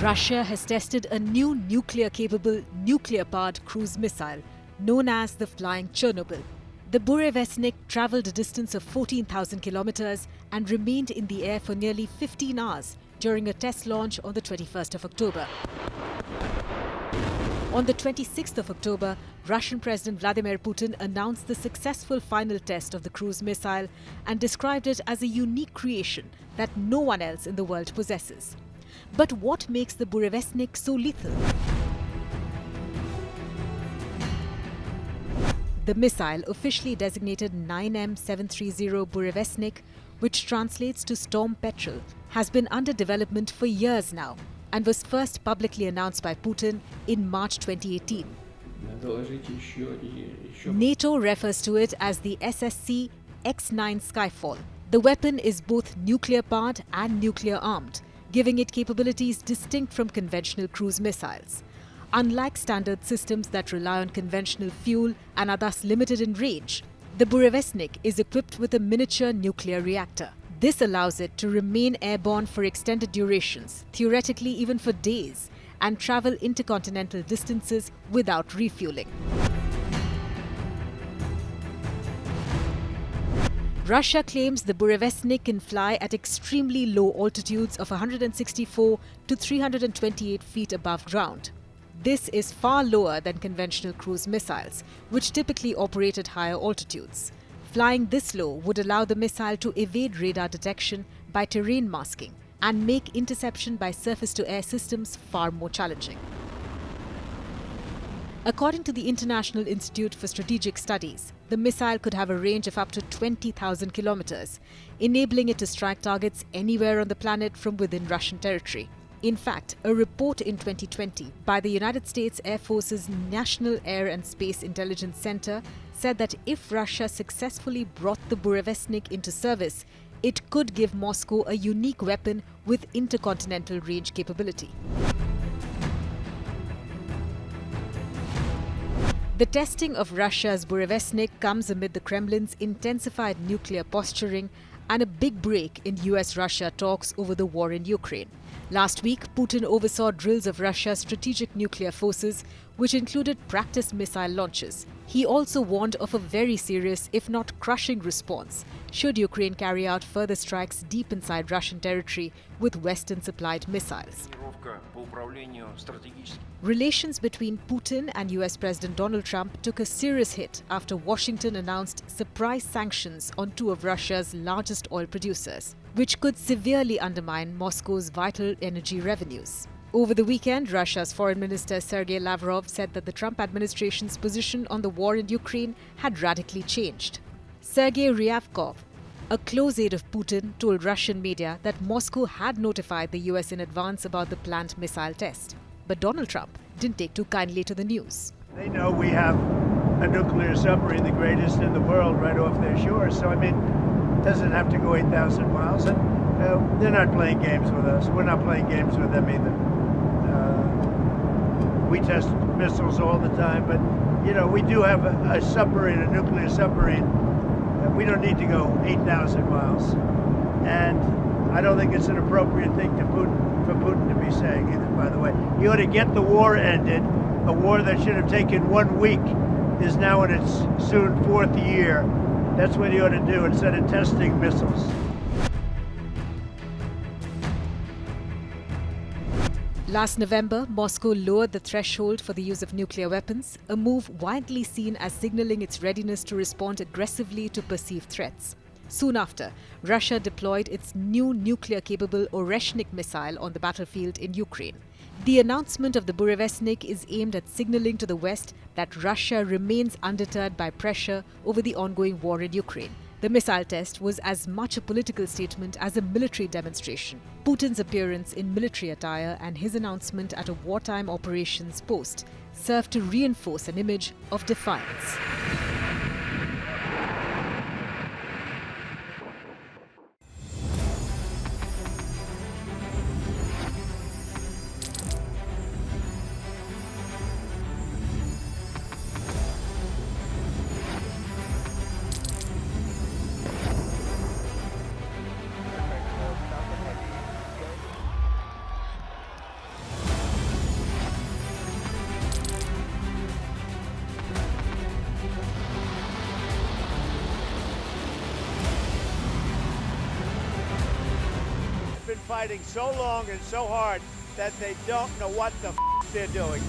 Russia has tested a new nuclear-capable, nuclear-powered cruise missile known as the Flying Chernobyl. The Burevestnik travelled a distance of 14,000 kilometers and remained in the air for nearly 15 hours during a test launch on the 21st of October. On the 26th of October, Russian President Vladimir Putin announced the successful final test of the cruise missile and described it as a unique creation that no one else in the world possesses. But what makes the Burevestnik so lethal? The missile, officially designated 9M730 Burevestnik, which translates to Storm Petrel, has been under development for years now and was first publicly announced by Putin in March 2018. NATO refers to it as the SSC X-9 Skyfall. The weapon is both nuclear-powered and nuclear-armed, giving it capabilities distinct from conventional cruise missiles. Unlike standard systems that rely on conventional fuel and are thus limited in range, the Burevestnik is equipped with a miniature nuclear reactor. This allows it to remain airborne for extended durations, theoretically even for days, and travel intercontinental distances without refueling. Russia claims the Burevestnik can fly at extremely low altitudes of 164 to 328 feet above ground. This is far lower than conventional cruise missiles, which typically operate at higher altitudes. Flying this low would allow the missile to evade radar detection by terrain masking and make interception by surface-to-air systems far more challenging. According to the International Institute for Strategic Studies, the missile could have a range of up to 20,000 kilometers, enabling it to strike targets anywhere on the planet from within Russian territory. In fact, a report in 2020 by the United States Air Force's National Air and Space Intelligence Center said that if Russia successfully brought the Burevestnik into service, it could give Moscow a unique weapon with intercontinental range capability. The testing of Russia's Burevestnik comes amid the Kremlin's intensified nuclear posturing and a big break in US-Russia talks over the war in Ukraine. Last week, Putin oversaw drills of Russia's strategic nuclear forces, which included practice missile launches. He also warned of a very serious, if not crushing, response should Ukraine carry out further strikes deep inside Russian territory with Western-supplied missiles. Relations between Putin and US President Donald Trump took a serious hit after Washington announced surprise sanctions on two of Russia's largest oil producers, which could severely undermine Moscow's vital energy revenues. Over the weekend, Russia's Foreign Minister Sergei Lavrov said that the Trump administration's position on the war in Ukraine had radically changed. Sergei Ryabkov, a close aide of Putin, told Russian media that Moscow had notified the US in advance about the planned missile test. But Donald Trump didn't take too kindly to the news. They know we have a nuclear submarine, the greatest in the world, right off their shores. So, it doesn't have to go 8,000 miles. And they're not playing games with us. We're not playing games with them either. We test missiles all the time, but, we do have a submarine, a nuclear submarine. We don't need to go 8,000 miles. And I don't think it's an appropriate thing for Putin to be saying either, by the way. He ought to get the war ended. A war that should have taken 1 week is now in its soon fourth year. That's what he ought to do instead of testing missiles. Last November, Moscow lowered the threshold for the use of nuclear weapons, a move widely seen as signaling its readiness to respond aggressively to perceived threats. Soon after, Russia deployed its new nuclear-capable Oreshnik missile on the battlefield in Ukraine. The announcement of the Burevestnik is aimed at signaling to the West that Russia remains undeterred by pressure over the ongoing war in Ukraine. The missile test was as much a political statement as a military demonstration. Putin's appearance in military attire and his announcement at a wartime operations post served to reinforce an image of defiance. been fighting so long and so hard that they don't know what the they're doing.